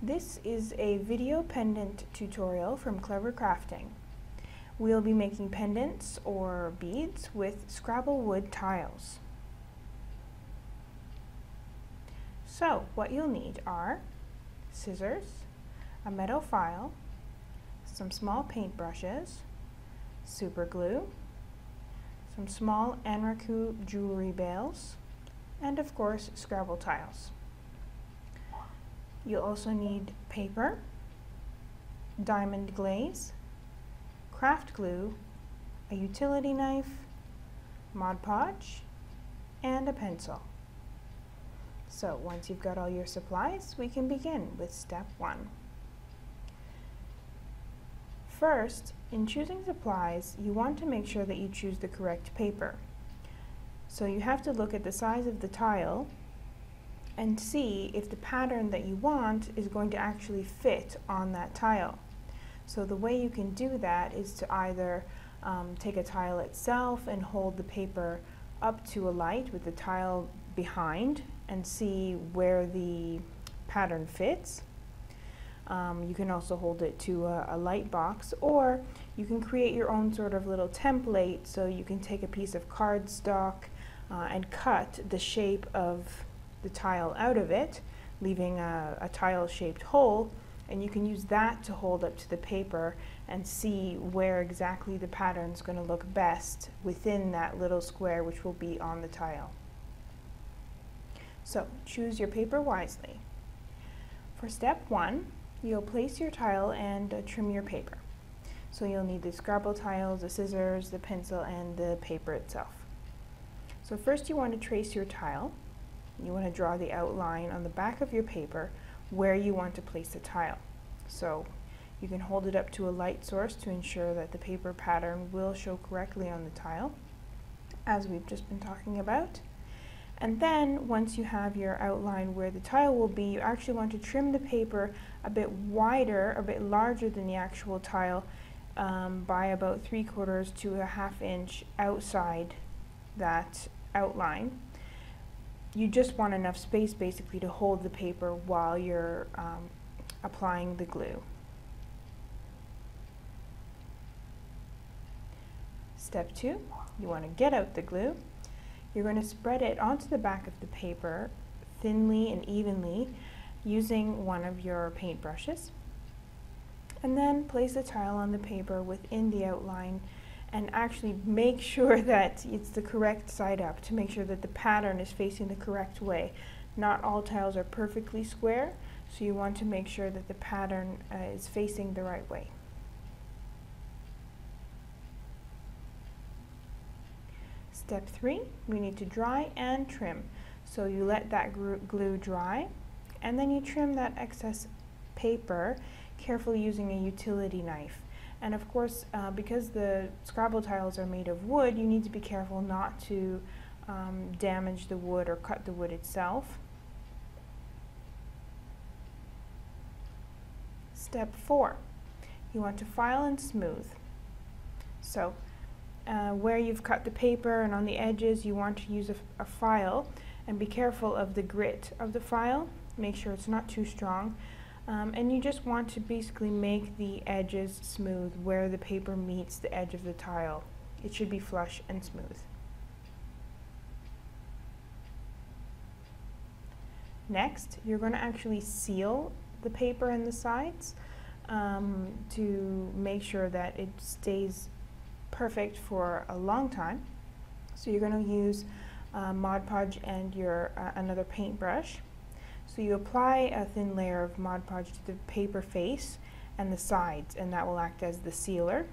This is a video pendant tutorial from Clever Crafting. We'll be making pendants or beads with Scrabble wood tiles. So what you'll need are scissors, a metal file, some small paintbrushes, super glue, some small Aanraku jewelry bales, and of course Scrabble tiles. You'll also need paper, diamond glaze, craft glue, a utility knife, Mod Podge, and a pencil. So once you've got all your supplies, we can begin with step 1. First, in choosing supplies, you want to make sure that you choose the correct paper. So you have to look at the size of the tile and see if the pattern that you want is going to actually fit on that tile. So the way you can do that is to either take a tile itself and hold the paper up to a light with the tile behind and see where the pattern fits. You can also hold it to a light box, or you can create your own sort of little template. So you can take a piece of cardstock and cut the shape of the tile out of it, leaving a tile-shaped hole, and you can use that to hold up to the paper and see where exactly the pattern is going to look best within that little square which will be on the tile. So choose your paper wisely. For step 1, you'll place your tile and trim your paper. So you'll need the Scrabble tiles, the scissors, the pencil, and the paper itself. So first you want to trace your tile. You want to draw the outline on the back of your paper where you want to place the tile. So you can hold it up to a light source to ensure that the paper pattern will show correctly on the tile, as we've just been talking about. And then once you have your outline where the tile will be, you actually want to trim the paper a bit wider, a bit larger than the actual tile, by about 3/4 to a 1/2 inch outside that outline. You just want enough space basically to hold the paper while you're applying the glue. Step 2, you want to get out the glue. You're going to spread it onto the back of the paper thinly and evenly using one of your paintbrushes. And then place the tile on the paper within the outline and actually make sure that it's the correct side up to make sure that the pattern is facing the correct way. Not all tiles are perfectly square, so you want to make sure that the pattern is facing the right way. Step 3, we need to dry and trim. So you let that glue dry, and then you trim that excess paper carefully using a utility knife. And of course, because the Scrabble tiles are made of wood, you need to be careful not to damage the wood or cut the wood itself. Step 4, you want to file and smooth. So where you've cut the paper and on the edges, you want to use a file and be careful of the grit of the file. Make sure it's not too strong. And you just want to basically make the edges smooth where the paper meets the edge of the tile. It should be flush and smooth. Next, you're going to actually seal the paper in the sides to make sure that it stays perfect for a long time. So you're going to use Mod Podge and your another paintbrush. So you apply a thin layer of Mod Podge to the paper face and the sides, and that will act as the sealer.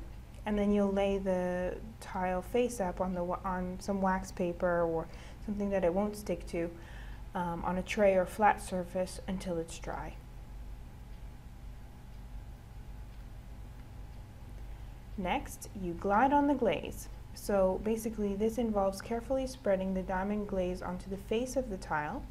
And then you'll lay the tile face up on some wax paper or something that it won't stick to on a tray or flat surface until it's dry. Next, you glide on the glaze. So basically this involves carefully spreading the diamond glaze onto the face of the tile,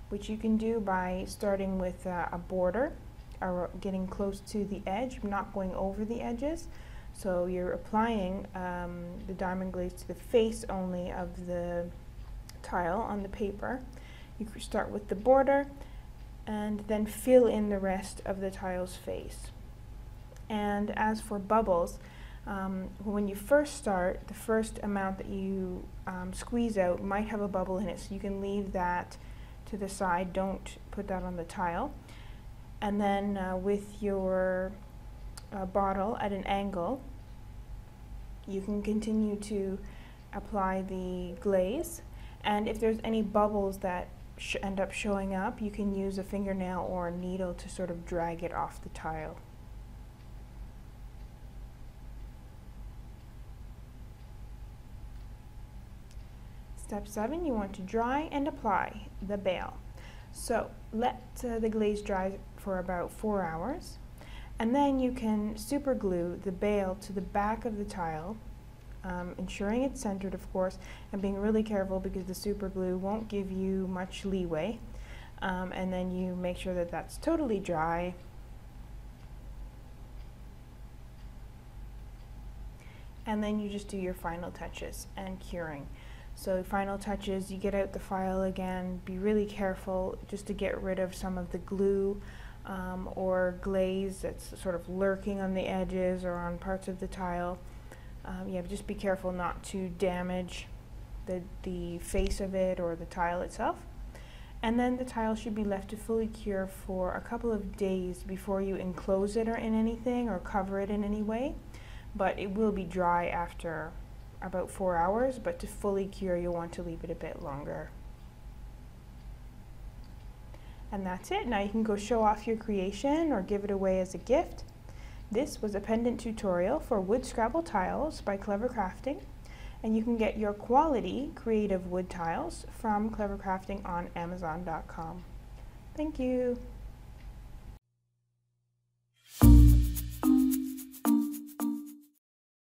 which you can do by starting with a border or getting close to the edge, not going over the edges. So you're applying the diamond glaze to the face only of the tile on the paper. You start with the border and then fill in the rest of the tile's face. And as for bubbles, when you first start, the first amount that you squeeze out might have a bubble in it, so you can leave that to the side. Don't put that on the tile. And then with your bottle at an angle, you can continue to apply the glaze, and if there's any bubbles that end up showing up, you can use a fingernail or a needle to sort of drag it off the tile. Step 7, you want to dry and apply the bail. So let the glaze dry for about 4 hours, and then you can super glue the bail to the back of the tile, ensuring it's centered, of course, and being really careful because the super glue won't give you much leeway. And then you make sure that that's totally dry. And then you just do your final touches and curing. So final touches, you get out the file again, be really careful just to get rid of some of the glue or glaze that's sort of lurking on the edges or on parts of the tile. Yeah, just be careful not to damage the face of it or the tile itself. And then the tile should be left to fully cure for a couple of days before you enclose it or in anything or cover it in any way. But it will be dry after about 4 hours, but to fully cure you'll want to leave it a bit longer. And that's it. Now you can go show off your creation or give it away as a gift. This was a pendant tutorial for wood Scrabble tiles by Clever Crafting, and you can get your quality creative wood tiles from Clever Crafting on Amazon.com. Thank you.